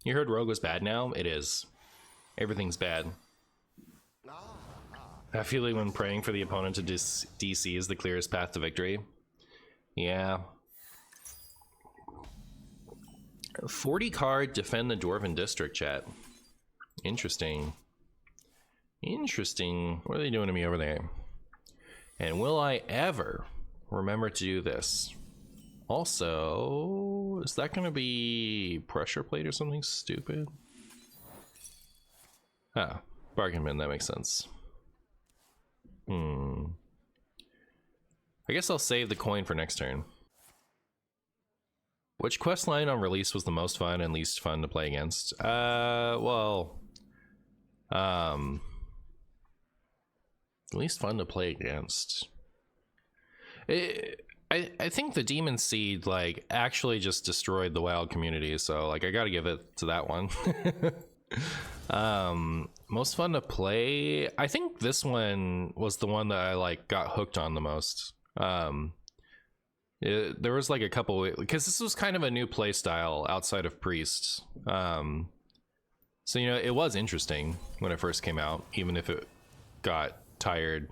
You heard Rogue was bad now? It is. Everything's bad. I feel like when praying for the opponent to DC is the clearest path to victory. Yeah. 40 card defend the Dwarven District, chat. Interesting. Interesting. What are they doing to me over there? And will I ever remember to do this? Also, is that going to be pressure plate or something stupid? Ah, bargain bin, that makes sense. I guess I'll save the coin for next turn. Which quest line on release was the most fun and least fun to play against? Least fun to play against. I think the Demon Seed like actually just destroyed the WoW community, so like I gotta give it to that one. Most fun to play, I think this one was the one that I like got hooked on the most. There was like a couple, because this was kind of a new play style outside of Priest. So you know, it was interesting when it first came out, even if it got tired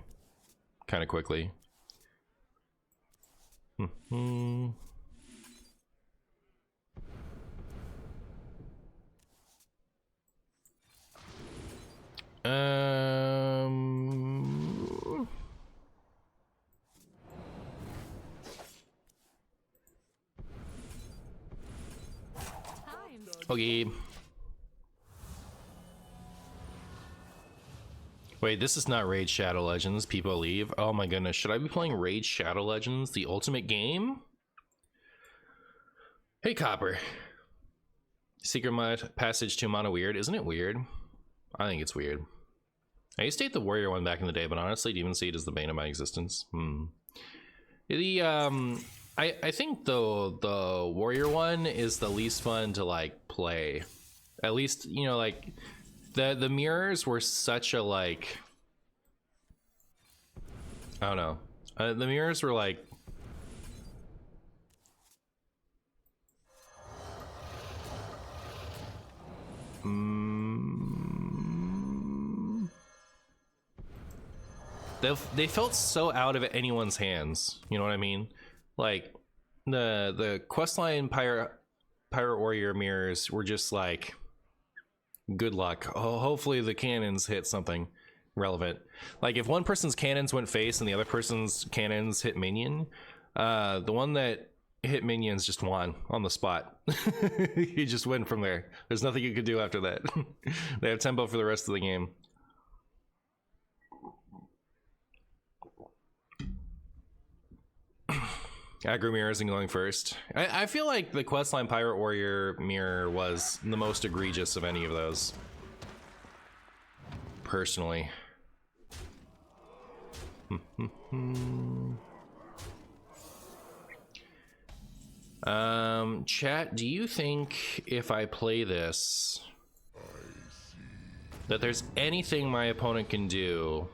kind of quickly. Okay. Wait, this is not Raid Shadow Legends. People leave. Oh my goodness, should I be playing Raid Shadow Legends, the ultimate game? Hey, Copper. Secret mod passage to Mono weird. Isn't it weird? I think it's weird. I used to hate the Warrior one back in the day, but honestly, Demon Seed is the bane of my existence. I think the Warrior one is the least fun to like play. At least, you know, like the mirrors were such a like, I don't know. The mirrors were like they felt so out of anyone's hands, you know what I mean? Like the Questline Pirate Warrior mirrors were just like, good luck. Oh, hopefully the cannons hit something relevant. Like if one person's cannons went face and the other person's cannons hit minion, the one that hit minions just won on the spot. You just win from there. There's nothing you could do after that. They have tempo for the rest of the game. Aggro mirror isn't going first. I feel like the Questline Pirate Warrior mirror was the most egregious of any of those. Personally. Chat, do you think if I play this that there's anything my opponent can do?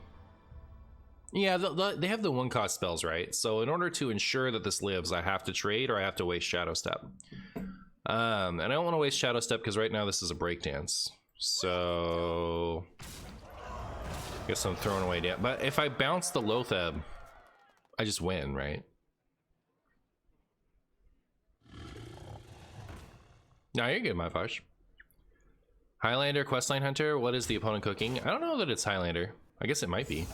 Yeah, they have the one cost spells, right? So in order to ensure that this lives, I have to trade or I have to waste Shadow Step. And I don't want to waste Shadow Step because right now this is a breakdance. So I guess I'm throwing away down. But if I bounce the Lotheb, I just win, right? No, you're good, my Fosh. Highlander, Questline Hunter, what is the opponent cooking? I don't know that it's Highlander. I guess it might be.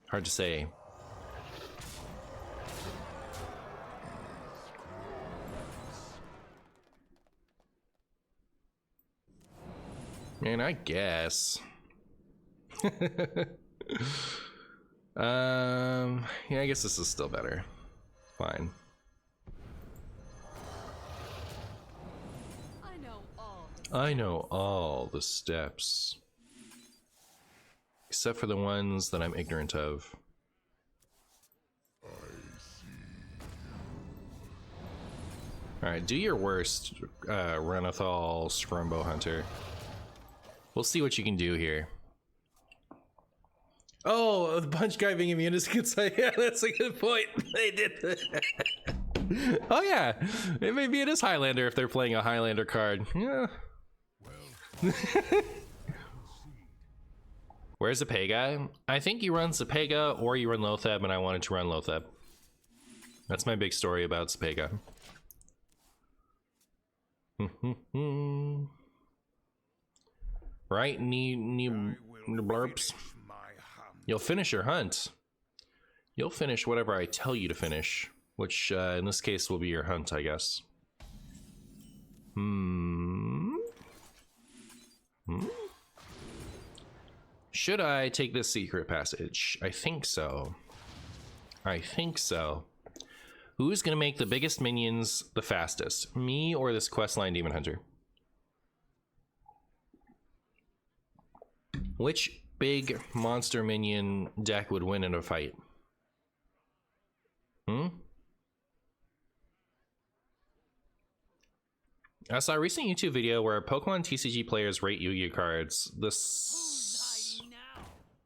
Hard to say. Man, I guess. Yeah, I guess this is still better. Fine. I know all the steps. Except for the ones that I'm ignorant of. Alright, do your worst, Renathal Scrumbo Hunter. We'll see what you can do here. Oh, the punch guy being immune is good. Yeah, that's a good point. They did that. Oh yeah, maybe it is Highlander if they're playing a Highlander card. Yeah. Where's the pay guy? I think he runs Zapega or you run Lotheb, and I wanted to run Lotheb. That's my big story about Zapega. Right, knee blurps. You'll finish your hunt. You'll finish whatever I tell you to finish, which in this case will be your hunt, I guess. Should I take this secret passage? I think so. I think so. Who's gonna make the biggest minions the fastest? Me or this Questline Demon Hunter? Which big monster minion deck would win in a fight? I saw a recent YouTube video where Pokemon TCG players rate Yu-Gi-Oh cards.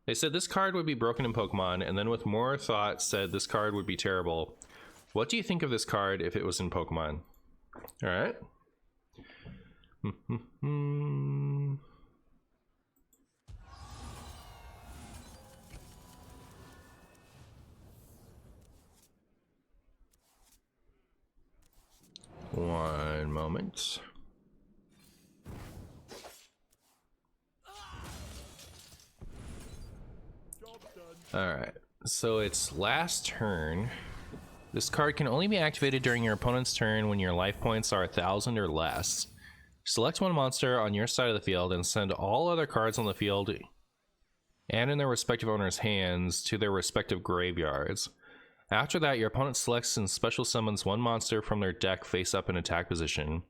They said this card would be broken in Pokemon, and then with more thought said this card would be terrible. What do you think of this card if it was in Pokemon? All right. One moment. Alright, so it's last turn. This card can only be activated during your opponent's turn when your life points are 1,000 or less. Select one monster on your side of the field and send all other cards on the field and in their respective owner's hands to their respective graveyards. After that, your opponent selects and special summons one monster from their deck face up in attack position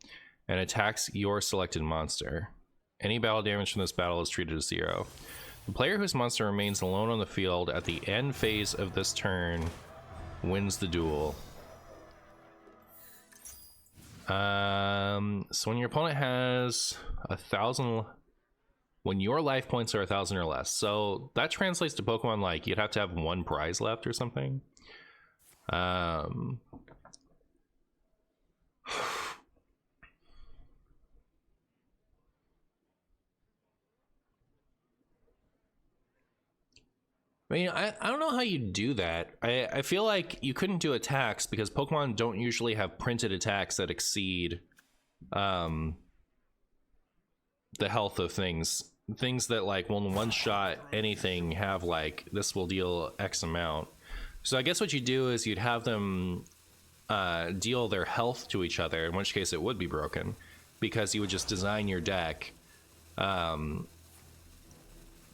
and attacks your selected monster. Any battle damage from this battle is treated as 0. The player whose monster remains alone on the field at the end phase of this turn wins the duel. So when your opponent has 1,000, when your life points are 1,000 or less, so that translates to Pokemon like you'd have to have one prize left or something. I mean, I don't know how you do that. I feel like you couldn't do attacks because Pokemon don't usually have printed attacks that exceed the health of things. Things that like will one shot anything have like this will deal X amount. So I guess what you do is you'd have them deal their health to each other, in which case it would be broken, because you would just design your deck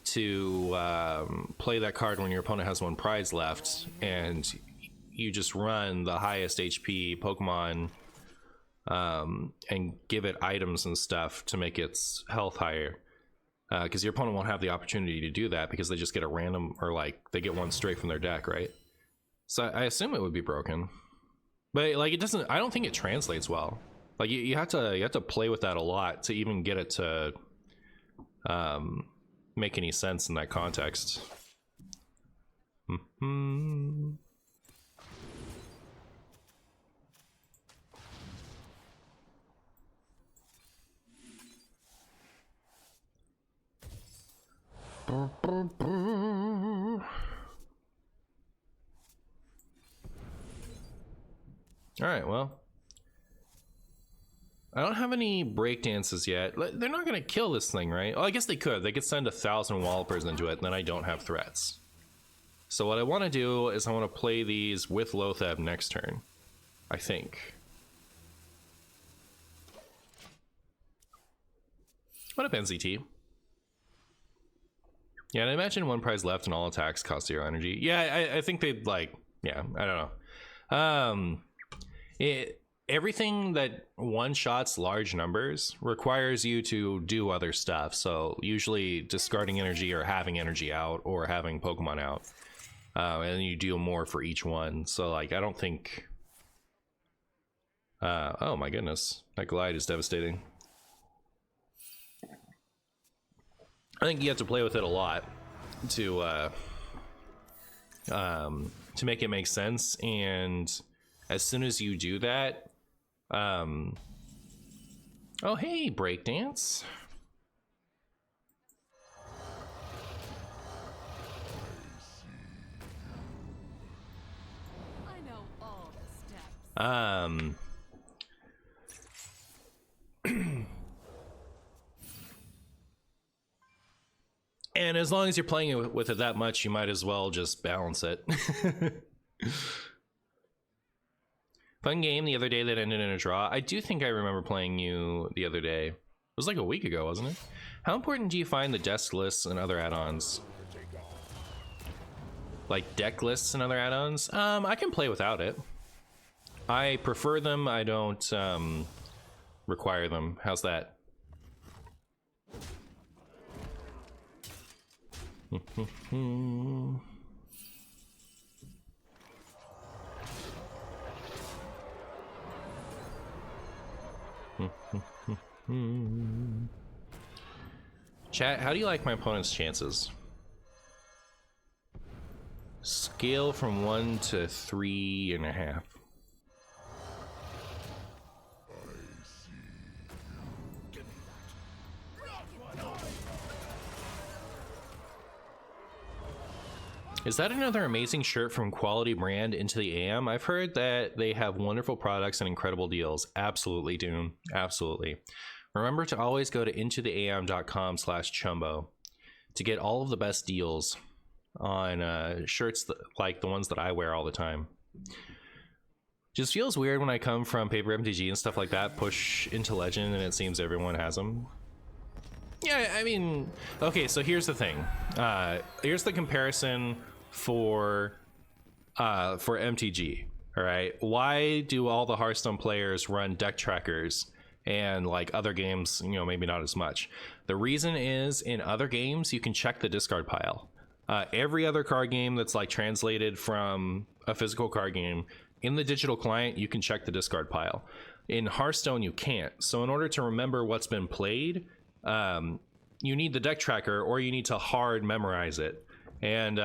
to play that card when your opponent has one prize left, and you just run the highest HP Pokemon and give it items and stuff to make its health higher. Because your opponent won't have the opportunity to do that because they just get a random, or like they get one straight from their deck, right? So I assume it would be broken, but like it doesn't. I don't think it translates well. Like you have to play with that a lot to even get it to make any sense in that context. All right, well, I don't have any breakdances yet. They're not gonna kill this thing, right? Well, I guess they could. They could send 1,000 Wallopers into it, and then I don't have threats. So what I want to do is I want to play these with Lotheb next turn, I think. What up, NCT? Yeah, and I imagine one prize left and all attacks cost 0 energy. Yeah, I think they'd like, yeah, I don't know. Everything that one-shots large numbers requires you to do other stuff. So usually discarding energy or having energy out or having Pokemon out. And then you deal more for each one. So like, I don't think... oh my goodness, that glide is devastating. I think you have to play with it a lot to make it make sense, and as soon as you do that, oh hey, breakdance. I know all the steps. And as long as you're playing it with it that much, you might as well just balance it. Fun game the other day that ended in a draw. I do think I remember playing you the other day. It was like a week ago, wasn't it? How important do you find the desk lists and other add-ons? Like deck lists and other add-ons? I can play without it. I prefer them. I don't require them. How's that? Chat, how do you like my opponent's chances? Scale from 1 to 3.5. Is that another amazing shirt from Quality Brand Into the AM? I've heard that they have wonderful products and incredible deals. Absolutely, Dune. Absolutely. Remember to always go to intotheam.com/chumbo to get all of the best deals on shirts like the ones that I wear all the time. Just feels weird when I come from Paper MTG and stuff like that, push into Legend, and it seems everyone has them. Yeah, I mean, okay, so here's the thing. Here's the comparison for MTG, all right? Why do all the Hearthstone players run deck trackers and like other games, you know, maybe not as much? The reason is in other games, you can check the discard pile. Every other card game that's like translated from a physical card game, in the digital client, you can check the discard pile. In Hearthstone, you can't. So in order to remember what's been played, you need the deck tracker, or you need to hard memorize it. And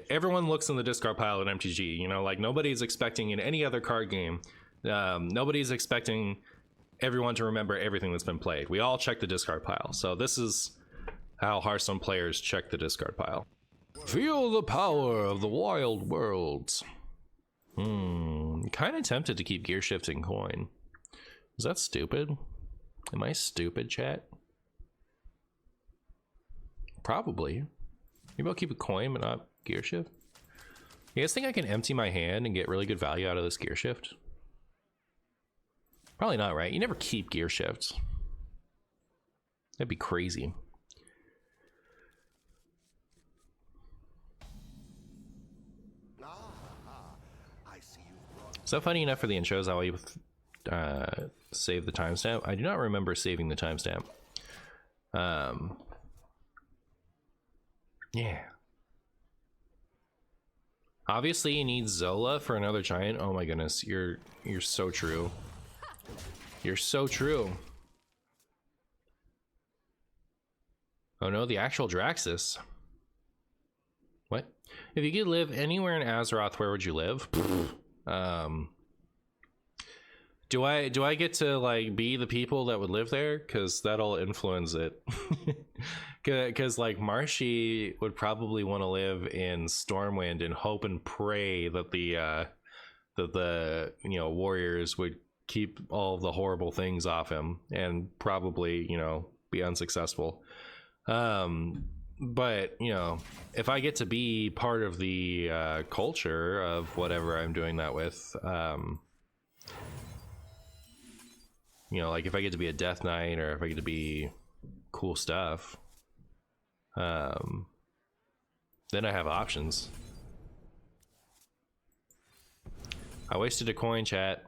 everyone looks in the discard pile at MTG. You know, like nobody's expecting in any other card game, nobody's expecting everyone to remember everything that's been played. We all check the discard pile. So this is how Hearthstone players check the discard pile. Feel the power of the wild worlds. Kind of tempted to keep gear shifting coin. Is that stupid? Am I stupid, chat? Probably. Maybe I'll keep a coin but not gear shift. You guys think I can empty my hand and get really good value out of this gear shift? Probably not, right? You never keep gear shifts. That'd be crazy. Is that funny enough for the intros? How you save the timestamp? I do not remember saving the timestamp. Yeah. Obviously, you need Zola for another giant. Oh my goodness, you're so true. You're so true. Oh no, the actual Draxus. What? If you could live anywhere in Azeroth, where would you live? Do I get to like be the people that would live there? Because that'll influence it. Because like Marshy would probably want to live in Stormwind and hope and pray that the you know, warriors would keep all the horrible things off him, and probably, you know, be unsuccessful. But you know, if I get to be part of the culture of whatever I'm doing that with, you know, like if I get to be a Death Knight, or if I get to be cool stuff, then I have options. I wasted a coin, chat.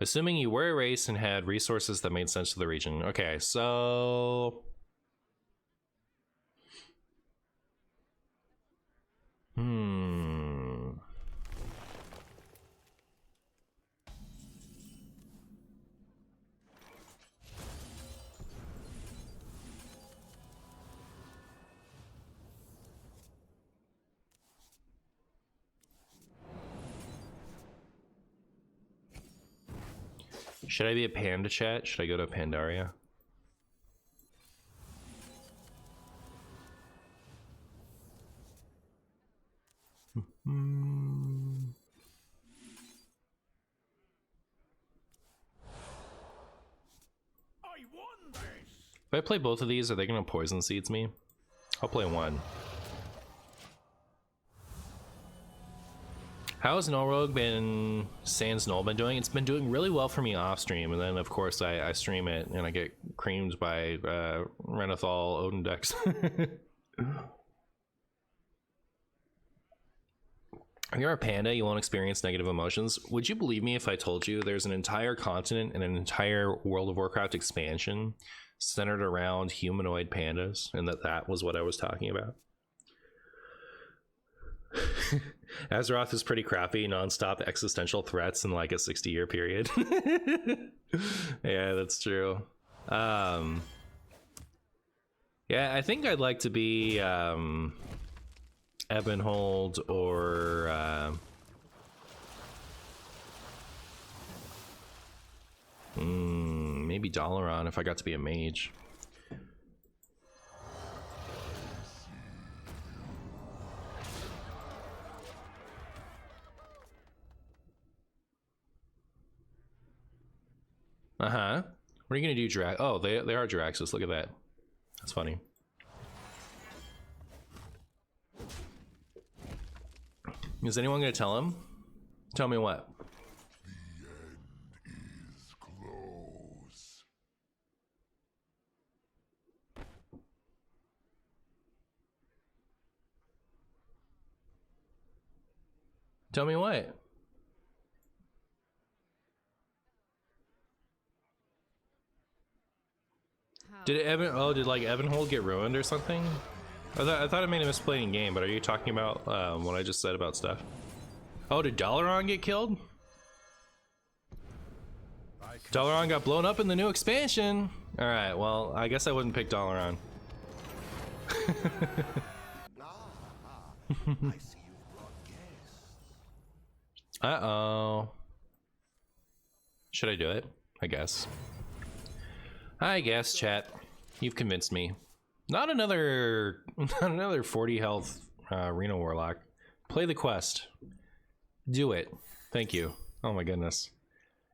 Assuming you were a race and had resources that made sense to the region. Okay, so... Should I be a panda chat? Should I go to Pandaria? If I play both of these, are they gonna poison seeds me? I'll play one. How has Null Rogue been, Sans Null been doing? It's been doing really well for me off stream, and then of course I stream it and I get creamed by Renathal Odin decks. If you're a panda, you won't experience negative emotions. Would you believe me if I told you there's an entire continent and an entire World of Warcraft expansion centered around humanoid pandas, and that was what I was talking about? Azeroth is pretty crappy, non-stop existential threats in like a 60-year period. Yeah, that's true. Yeah, I think I'd like to be Ebonhold or maybe Dalaran if I got to be a mage. Uh-huh. What are you gonna do, Drax? Oh, they are Draxus. Look at that. That's funny. Is anyone gonna tell him? Tell me what? The end is close. Tell me what? Did like Ebonhold get ruined or something? I thought I made a misplaced game, but are you talking about what I just said about stuff? Oh, did Dalaran get killed? Dalaran got blown up in the new expansion. All right, well, I guess I wouldn't pick Dalaran. I see you brought guests. Uh-oh. Should I do it? I guess. I guess, chat. You've convinced me. Not another 40 health Reno Warlock. Play the quest. Do it. Thank you. Oh my goodness.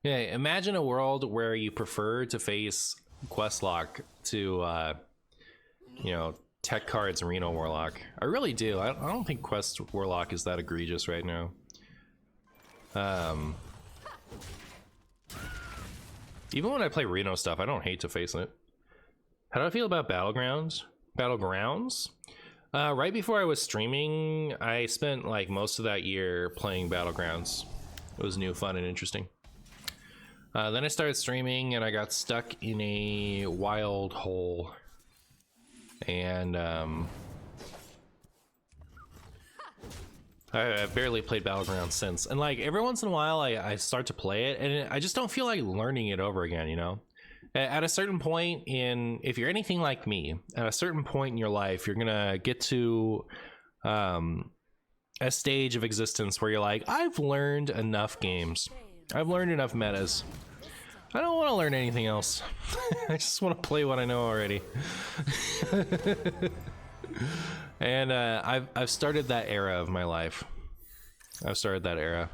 Yeah, imagine a world where you prefer to face Questlock to, you know, tech cards Reno Warlock. I really do. I don't think Quest Warlock is that egregious right now. Even when I play Reno stuff, I don't hate to face it. How do I feel about Battlegrounds? Right before I was streaming, I spent like most of that year playing Battlegrounds. It was new, fun, and interesting. Then I started streaming and I got stuck in a wild hole. And I've barely played Battlegrounds since. And like every once in a while I start to play it and I just don't feel like learning it over again, you know? At a certain point if you're anything like me, at a certain point in your life, you're gonna get to a stage of existence where you're like, I've learned enough games. I've learned enough metas. I don't want to learn anything else. I just want to play what I know already. And I've started that era of my life. I've started that era.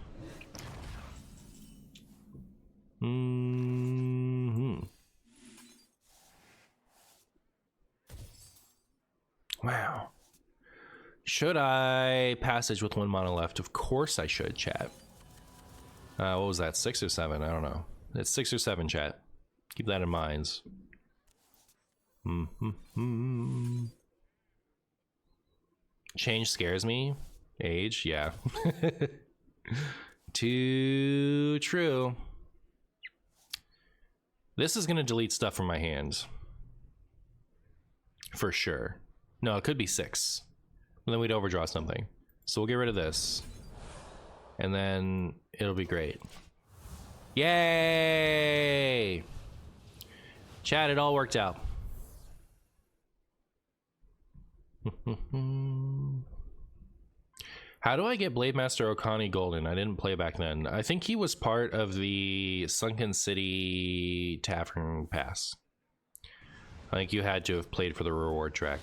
Wow. Should I passage with 1 mana left? Of course I should, chat. What was that, 6 or 7? I don't know. It's 6 or 7, chat. Keep that in mind. Change scares me. Age, yeah. Too true. This is gonna delete stuff from my hands. For sure. No, it could be 6. And then we'd overdraw something. So we'll get rid of this. And then it'll be great. Yay! Chat, it all worked out. How do I get Blade Master Okani Golden? I didn't play back then. I think he was part of the Sunken City Tavern Pass. I think you had to have played for the reward track.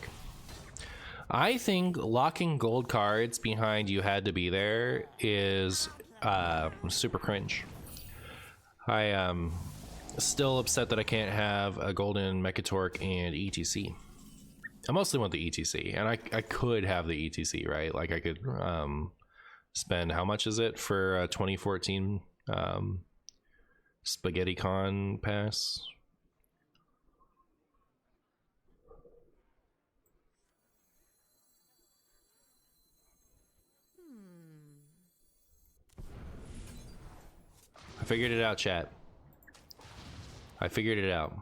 I think locking gold cards behind you had to be there is super cringe. I am still upset that I can't have a golden Mechatork and ETC. I mostly want the ETC, and I could have the ETC, right? Like I could spend, how much is it for a 2014 Spaghetti Con pass? I figured it out, chat. I figured it out.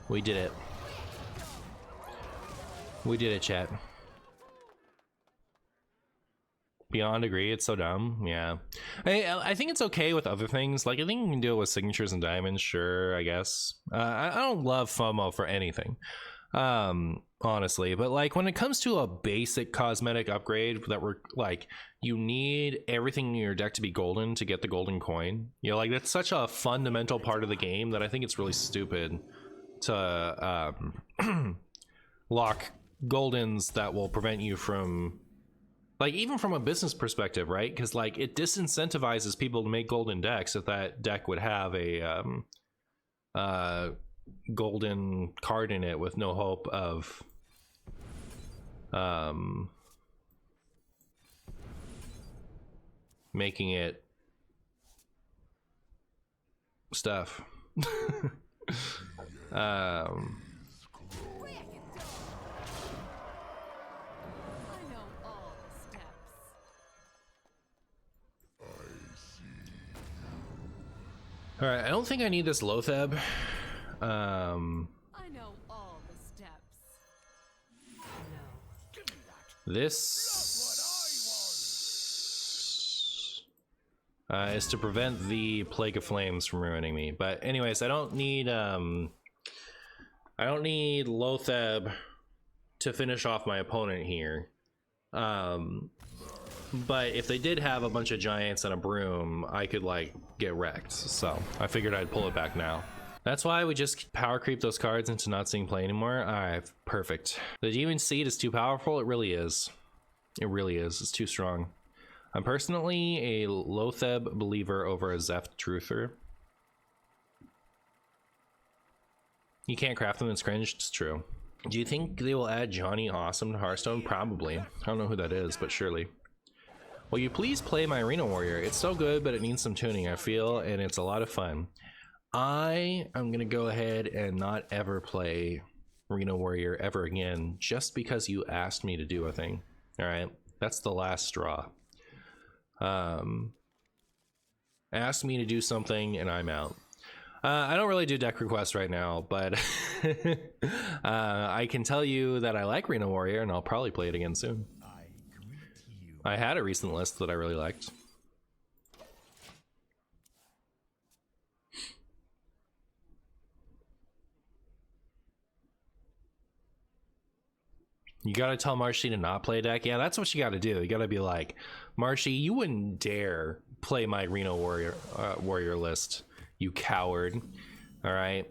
We did it. We did it, chat. Beyond agree, it's so dumb. Yeah. I think it's okay with other things. Like, I think you can deal with signatures and diamonds, sure, I guess. I don't love FOMO for anything. Honestly, but like when it comes to a basic cosmetic upgrade that we're like, you need everything in your deck to be golden to get the golden coin, you know, like that's such a fundamental part of the game that I think it's really stupid to lock goldens that will prevent you from, like, even from a business perspective, right? Because like it disincentivizes people to make golden decks if that deck would have a golden card in it with no hope of making it stuff. I know all the steps. All right, I don't think I need this Lotheb. I know all the steps. No. This is to prevent the Plague of Flames from ruining me. But anyways, I don't need Lotheb to finish off my opponent here. But if they did have a bunch of giants and a broom, I could like get wrecked. So I figured I'd pull it back now. That's why we just power creep those cards into not seeing play anymore. All right, perfect. The Demon Seed is too powerful. It really is. It really is. It's too strong. I'm personally a Lotheb believer over a Zeph Truther. You can't craft them, it's cringe. It's true. Do you think they will add Johnny Awesome to Hearthstone? Probably. I don't know who that is, but surely. Will you please play my Arena Warrior? It's so good, but it needs some tuning, I feel, and it's a lot of fun. I am gonna go ahead and not ever play Arena Warrior ever again, just because you asked me to do a thing. All right, that's the last straw. Asked me to do something, and I'm out. I don't really do deck requests right now, but I can tell you that I like Arena Warrior, and I'll probably play it again soon. I had a recent list that I really liked. You gotta tell Marshy to not play a deck. Yeah, that's what you gotta do. You gotta be like, Marshy, you wouldn't dare play my Reno Warrior list, you coward. All right.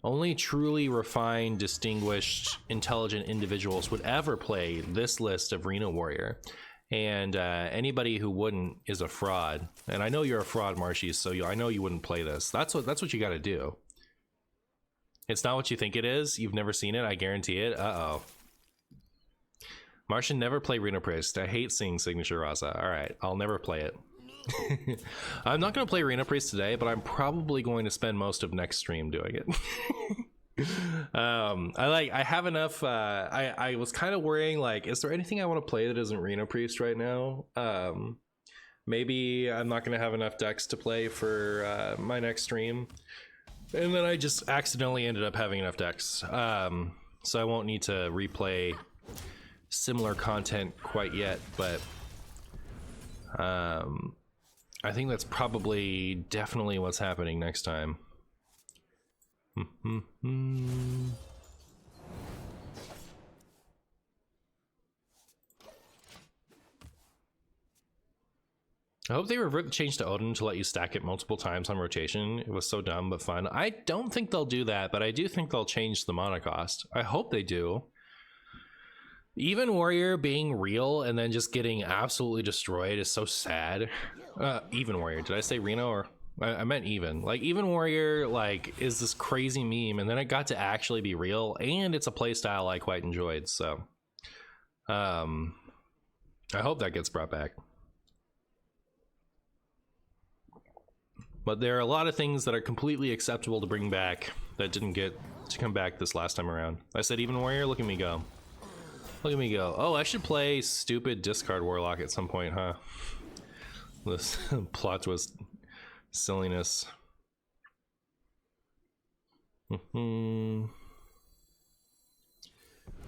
Only truly refined, distinguished, intelligent individuals would ever play this list of Reno Warrior. And anybody who wouldn't is a fraud. And I know you're a fraud, Marshy, so I know you wouldn't play this. That's what you gotta do. It's not what you think it is. You've never seen it, I guarantee it. Uh-oh. Martian never play Reno Priest. I hate seeing Signature Raza. All right, I'll never play it. I'm not going to play Reno Priest today, but I'm probably going to spend most of next stream doing it. I have enough. I was kind of worrying, like, is there anything I want to play that isn't Reno Priest right now? Maybe I'm not going to have enough decks to play for my next stream. And then I just accidentally ended up having enough decks. So I won't need to replay similar content quite yet, but I think that's probably definitely what's happening next time. I hope they revert the change to Odin to let you stack it multiple times on rotation. It was so dumb but fun. I don't think they'll do that, but I do think they'll change the mana cost. I hope they do. Even Warrior being real and then just getting absolutely destroyed is so sad. Even Warrior, did I say Reno or I meant Even? Like Even Warrior like is this crazy meme and then it got to actually be real and it's a playstyle I quite enjoyed. So I hope that gets brought back. But there are a lot of things that are completely acceptable to bring back that didn't get to come back this last time around. I said Even Warrior, look at me go. Look at me go. Oh, I should play stupid discard Warlock at some point, huh? This plot twist silliness.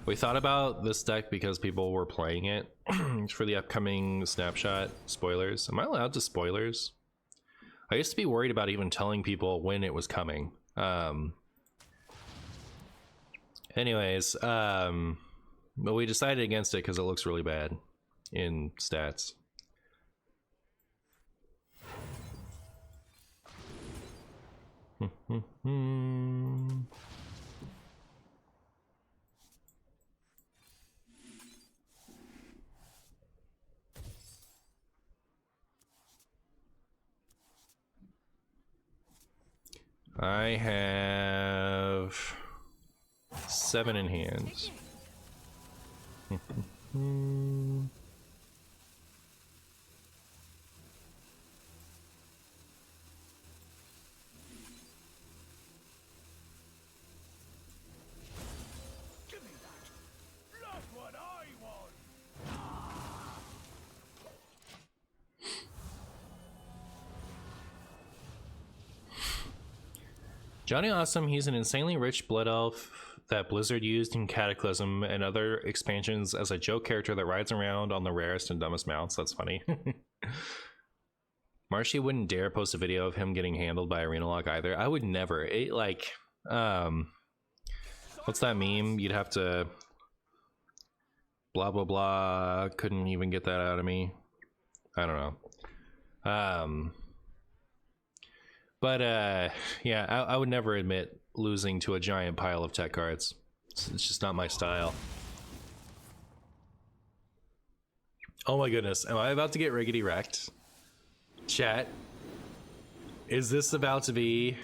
We thought about this deck because people were playing it for the upcoming snapshot spoilers. Am I allowed to spoilers? I used to be worried about even telling people when it was coming. Anyways, but we decided against it because it looks really bad in stats. I have 7 in hands. Give me that. Not what I want. Johnny Awesome, he's an insanely rich blood elf that Blizzard used in Cataclysm and other expansions as a joke character that rides around on the rarest and dumbest mounts. That's funny. Marshy wouldn't dare post a video of him getting handled by Arena Lock either. I would never. It, like, what's that meme? You'd have to blah, blah, blah. Couldn't even get that out of me. I don't know. But yeah, I would never admit losing to a giant pile of tech cards. It's just not my style. Oh my goodness, am I about to get riggedy wrecked? Chat, is this about to be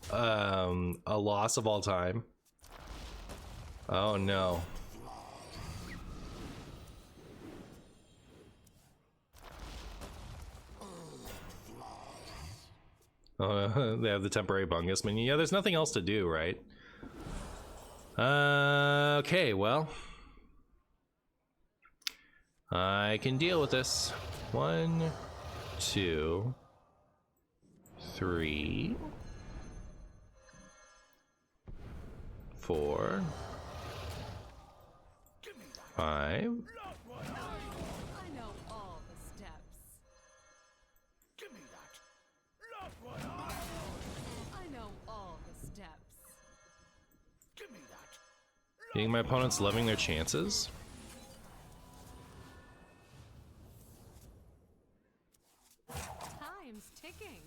a loss of all time? Oh no. They have the temporary bungus minion. Yeah, there's nothing else to do, right? Okay, well, I can deal with this. 1, 2, 3, 4, 5. I know all the steps. Give me that. Not what I want. I know all the steps. Give me that. You think my opponent's loving their chances? Time's ticking.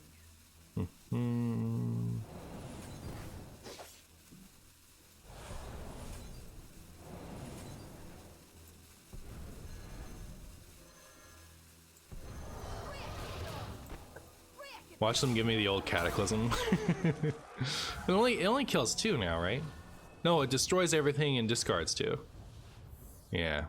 Watch them give me the old Cataclysm. it only kills 2 now, right? No, it destroys everything and discards 2. Yeah.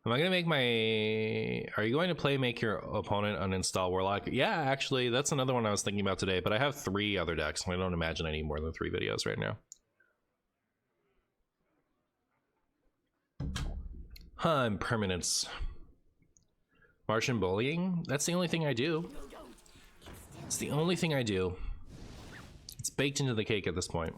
Am I gonna make my... Are you going to play make your opponent uninstall Warlock? Yeah, actually, that's another one I was thinking about today, but I have 3 other decks, and I don't imagine I need more than 3 videos right now. Impermanence. Martian bullying? That's the only thing I do. It's the only thing I do. It's baked into the cake at this point.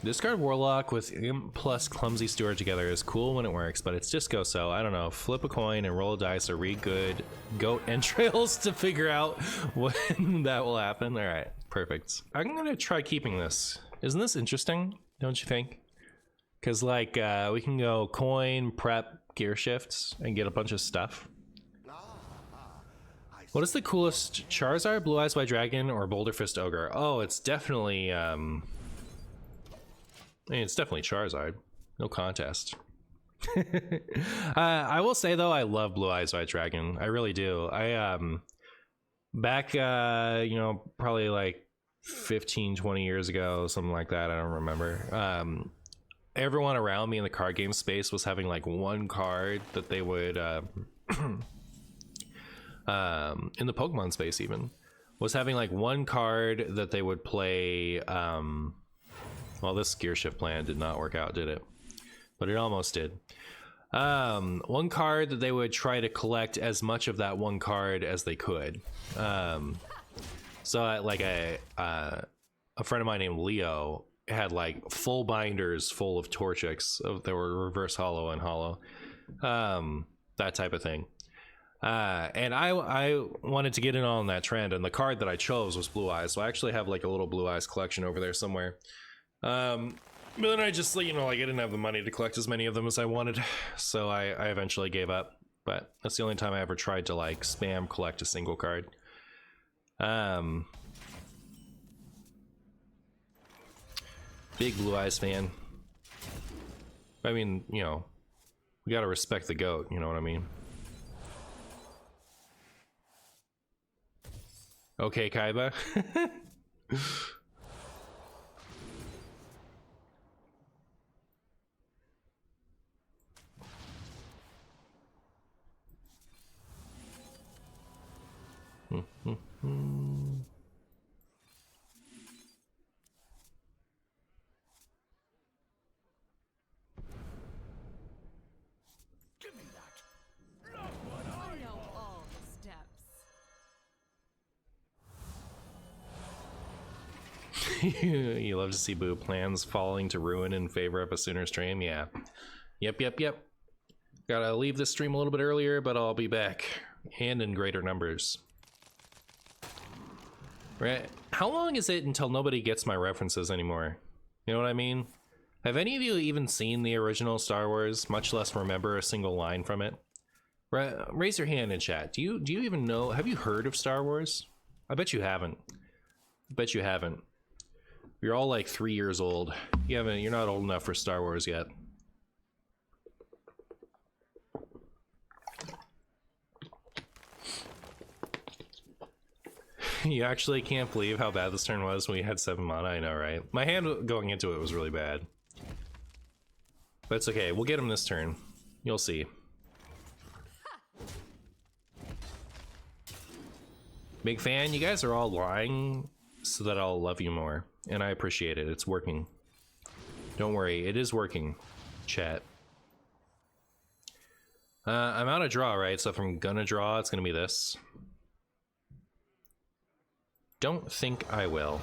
Discard Warlock with Imp plus Clumsy Steward together is cool when it works, but it's just go so. I don't know. Flip a coin and roll a dice or read good goat entrails to figure out when that will happen. All right, perfect. I'm gonna try keeping this. Isn't this interesting? Don't you think? Because like we can go coin, prep, gear shifts, and get a bunch of stuff. What is the coolest? Charizard, Blue Eyes White Dragon, or Boulder Fist Ogre? Oh, it's definitely I mean, it's definitely Charizard. No contest. I will say though, I love Blue Eyes White Dragon. I really do. I back you know, probably like 15, 20 years ago, something like that. I don't remember. Everyone around me in the card game space was having like one card that they would in the Pokemon space even was having like one card that they would play. Well, this gear shift plan did not work out, did it? But it almost did. One card that they would try to collect as much of that one card as they could. So like a friend of mine named Leo had like full binders full of Torchics. They were reverse hollow and hollow. That type of thing. And I wanted to get in on that trend, and the card that I chose was Blue Eyes. So I actually have like a little Blue Eyes collection over there somewhere. But then I just, you know, like I didn't have the money to collect as many of them as I wanted, so I eventually gave up. But that's the only time I ever tried to like spam collect a single card. Big Blue Eyes fan. I mean, you know, we gotta respect the GOAT, you know what I mean? Okay, Kaiba. Give me that. Look what I know all the steps. You love to see Boo plans falling to ruin in favor of a sooner stream. Yeah. Yep. Gotta leave this stream a little bit earlier, but I'll be back. And in greater numbers. Right? How long is it until nobody gets my references anymore? You know what I mean? Have any of you even seen the original Star Wars, much less remember a single line from it? Raise your hand in chat. Do you even know? Have you heard of Star Wars? I bet you haven't. You're all like 3 years old. You're not old enough for Star Wars yet. You actually can't believe how bad this turn was when we had 7 mana. I know, right? My hand going into it was really bad. But it's okay. We'll get him this turn. You'll see. Big fan. You guys are all lying so that I'll love you more. And I appreciate it. It's working. Don't worry. It is working. Chat. I'm out of draw, right? So if I'm gonna draw, it's gonna be this. Don't think I will.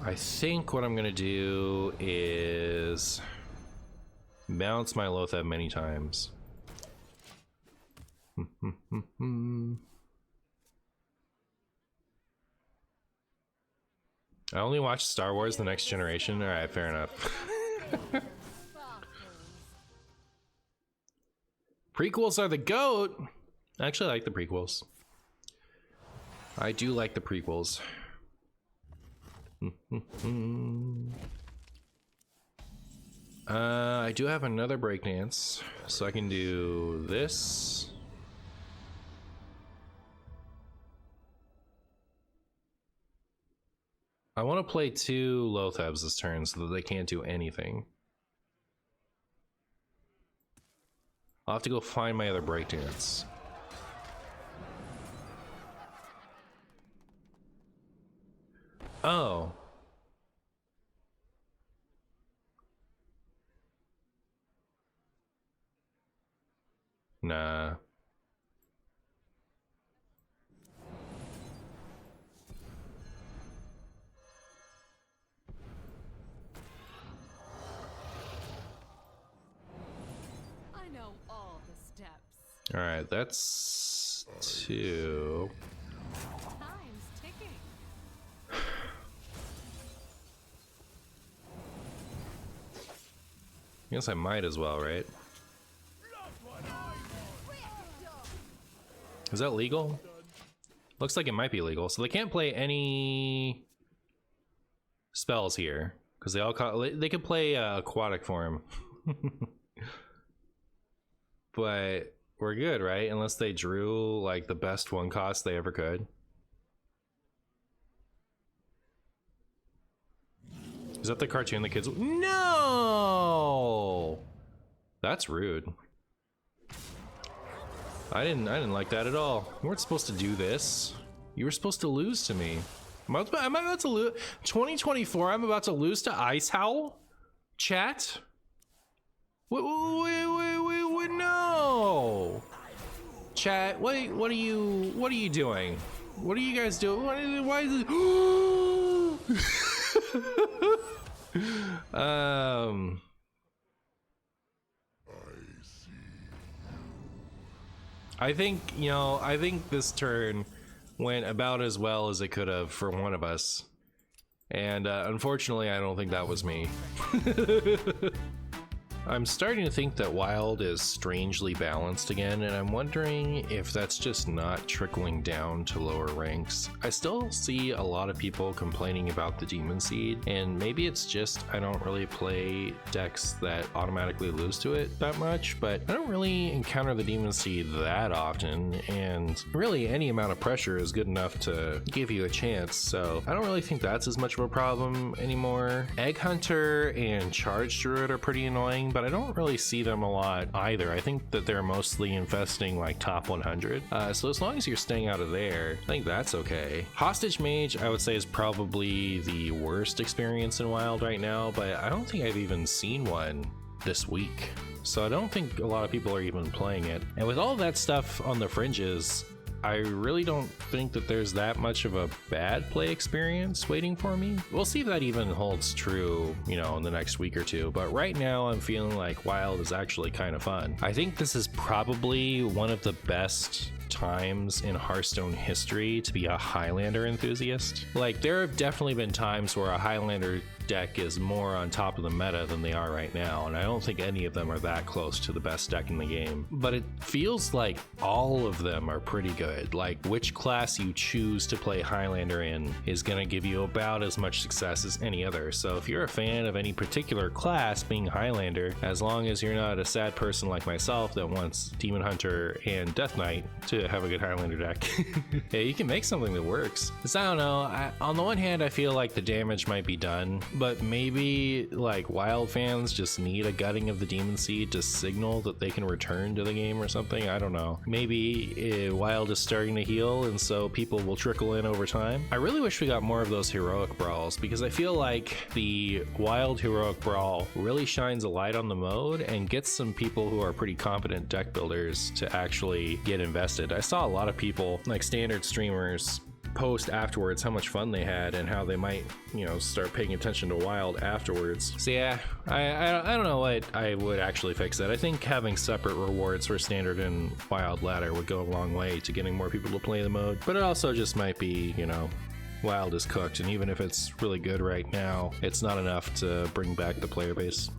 I think what I'm gonna do is bounce my Loatheb many times. I only watched Star Wars The Next Generation. All right, fair enough. Prequels are the GOAT. I actually like the prequels. I do like the prequels. I do have another breakdance, so I can do this. I want to play 2 Loathebs this turn so that they can't do anything. I'll have to go find my other breakdance. Oh. Nah. All right, that's 2. Time's ticking. Guess I might as well, right? Is that legal? Looks like it might be legal. So they can't play any spells here because they could play aquatic form. But we're good, right? Unless they drew like the best 1 cost they ever could. Is that the cartoon the kids? No, that's rude. I didn't like that at all. You weren't supposed to do this. You were supposed to lose to me. Am I about to lose? 2024. I'm about to lose to Ice Howl. Chat. Wait, no. Chat. Wait. What are you doing? What are you guys doing? Why is it? I think, you know, I think this turn went about as well as it could have for one of us. And unfortunately, I don't think that was me. I'm starting to think that Wild is strangely balanced again, and I'm wondering if that's just not trickling down to lower ranks. I still see a lot of people complaining about the Demon Seed, and maybe it's just I don't really play decks that automatically lose to it that much, but I don't really encounter the Demon Seed that often, and really any amount of pressure is good enough to give you a chance, so I don't really think that's as much of a problem anymore. Egg Hunter and Charge Druid are pretty annoying, but I don't really see them a lot either. I think that they're mostly infesting like top 100. So as long as you're staying out of there, I think that's okay. Hostage Mage, I would say, is probably the worst experience in Wild right now, but I don't think I've even seen one this week. So I don't think a lot of people are even playing it. And with all that stuff on the fringes, I really don't think that there's that much of a bad play experience waiting for me. We'll see if that even holds true, you know, in the next week or two. But right now I'm feeling like Wild is actually kind of fun. I think this is probably one of the best times in Hearthstone history to be a Highlander enthusiast. Like, there have definitely been times where a Highlander deck is more on top of the meta than they are right now, and I don't think any of them are that close to the best deck in the game, but it feels like all of them are pretty good. Like, which class you choose to play Highlander in is going to give you about as much success as any other. So if you're a fan of any particular class being Highlander, as long as you're not a sad person like myself that wants Demon Hunter and Death Knight to have a good Highlander deck, yeah, you can make something that works. So I don't know, on the one hand I feel like the damage might be done, but maybe like Wild fans just need a gutting of the Demon Seed to signal that they can return to the game or something. I don't know. Maybe Wild is starting to heal and so people will trickle in over time. I really wish we got more of those heroic brawls, because I feel like the Wild heroic brawl really shines a light on the mode and gets some people who are pretty competent deck builders to actually get invested. I saw a lot of people, like standard streamers, post afterwards how much fun they had and how they might, you know, start paying attention to Wild afterwards. So yeah, I don't know what I would actually fix that. I think having separate rewards for standard and Wild ladder would go a long way to getting more people to play the mode, but it also just might be, you know, Wild is cooked, and even if it's really good right now, it's not enough to bring back the player base.